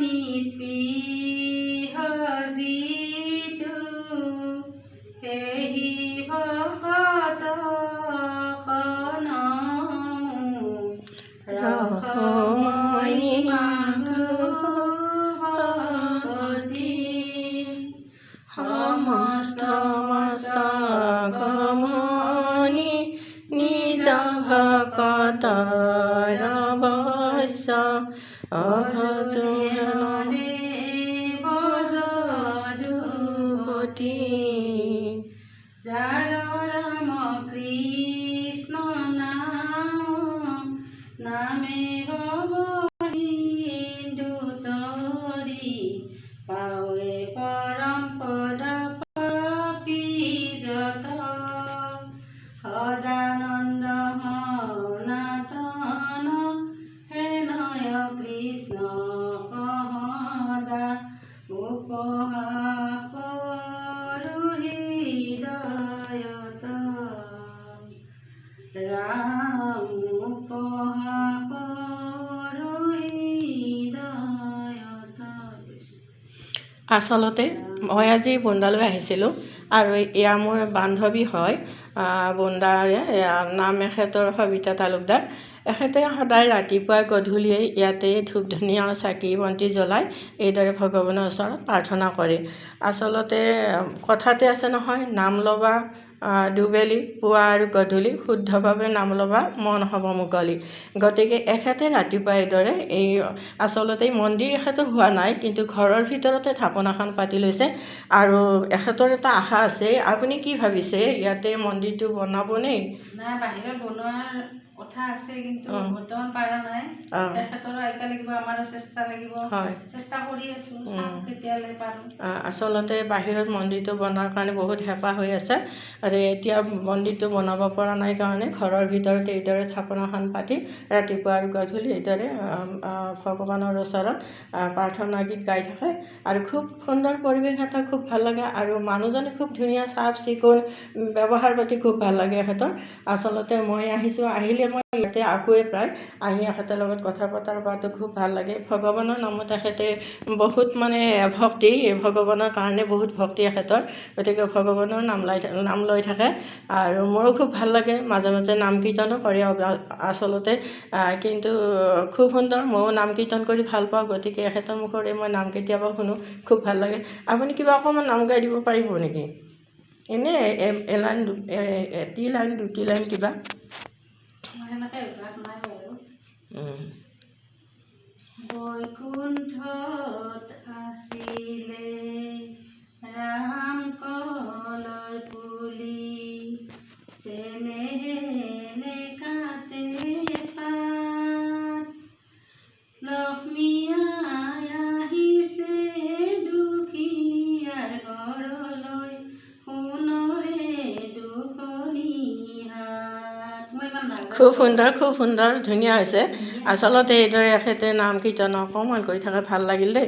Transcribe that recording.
নিস্পৃহ যিটো সেহি ভকত কণমু ৰসময়ী মাগো ভগৱতী সমস্ত গমনি নিজ ভকতৰ বশ্য অভজুহনে ভজদুপতি যাৰ ৰাম কৃষ্ণ নাম নামে হিন্দু তৰি পাৱে পৰম পদ পাপী যত সদানন্দ সনাতন হেনয় কৃষ্ণ সদা উপহাস কৰো হৃদয়ত ৰাম উপহাস কৰো হৃদয়ত। আচলতে মই আজি বুন্দালৈ আহিছিলোঁ আৰু এয়া মোৰ বান্ধৱী হয় বুন্দাৰে নাম এখেতৰ সবিতা তালুকদাৰ। এখেতে সদায় ৰাতিপুৱা গধূলিয়ে ইয়াতে ধূপ ধুনীয়া চাকি বন্তি জ্বলাই এইদৰে ভগৱানৰ ওচৰত প্ৰাৰ্থনা কৰে। আচলতে কথাতে আছে নহয়, নাম ল'বা দুবেলি পুৱা আৰু গধূলি শুদ্ধভাৱে নাম ল'বা মন হ'ব মুকলি। গতিকে এখেতে ৰাতিপুৱা এইদৰে এই আচলতে মন্দিৰ এখেতৰ হোৱা নাই, কিন্তু ঘৰৰ ভিতৰতে থাপনাখন পাতি লৈছে আৰু এখেতৰ এটা আশা আছে। আপুনি কি ভাবিছে, ইয়াতে মন্দিৰটো বনাবনে? নাই, বাহিৰত বনোৱাৰ কথা আছে, কিন্তু বৰ্তমান পাৰা নাই। তেখেতৰো আইকা লাগিব, আমাৰো চেষ্টা লাগিব। চেষ্টা কৰি আছো, কেতিয়ালৈ পাৰো। আচলতে বাহিৰত মন্দিৰটো বনোৱাৰ কাৰণে বহুত হেঁপাহ হৈ আছে আৰু এতিয়া মন্দিৰটো বনাব পৰা নাই কাৰণে ঘৰৰ ভিতৰত এইদৰে থাপনাখন পাতি ৰাতিপুৱা আৰু গধূলি এইদৰে ভগৱানৰ ওচৰত প্ৰাৰ্থনা গীত গাই থাকে আৰু খুব সুন্দৰ পৰিৱেশ এটা, খুব ভাল লাগে আৰু মানুহজনে খুব ধুনীয়া চাফ চিকুণ ব্যৱহাৰ পাতি খুব ভাল লাগে এখেতৰ। আচলতে মই আহিছোঁ, আহিলে মই ইয়াতে আহোঁৱে প্ৰায়, আহি এখেতৰ লগত কথা পতাৰ পৰাটো খুব ভাল লাগে। ভগৱানৰ নামত এখেতে বহুত মানে ভক্তি, ভগৱানৰ কাৰণে বহুত ভক্তি এখেতৰ, গতিকে ভগৱানৰ নাম লৈ থাকে আৰু মোৰো খুব ভাল লাগে। মাজে মাজে নাম কীৰ্তনো কৰে আচলতে, কিন্তু খুব সুন্দৰ, ময়ো নাম কীৰ্তন কৰি ভাল পাওঁ, গতিকে এখেতৰ মুখৰে মই নাম কেতিয়াবা শুনো, খুব ভাল লাগে। আপুনি কিবা অকণমান নাম গাই দিব পাৰিব নেকি? এনেই এলাইন এটি লাইন দুটি লাইন কিবা? বৈকুণ্ঠত আছিলে ৰাম কলৰ পুলি, চেনেহে কাটে পাত, লক্ষ্মী আই আহিছে দুখীয়াৰ ঘৰলৈ, সোণৰে দুখনি হাত। খুব সুন্দৰ, খুব সুন্দৰ, ধুনীয়া হৈছে। আচলতে এইদৰে এখেতে নাম কীৰ্তন অকণমান কৰি থাকে, ভাল লাগিল দেই।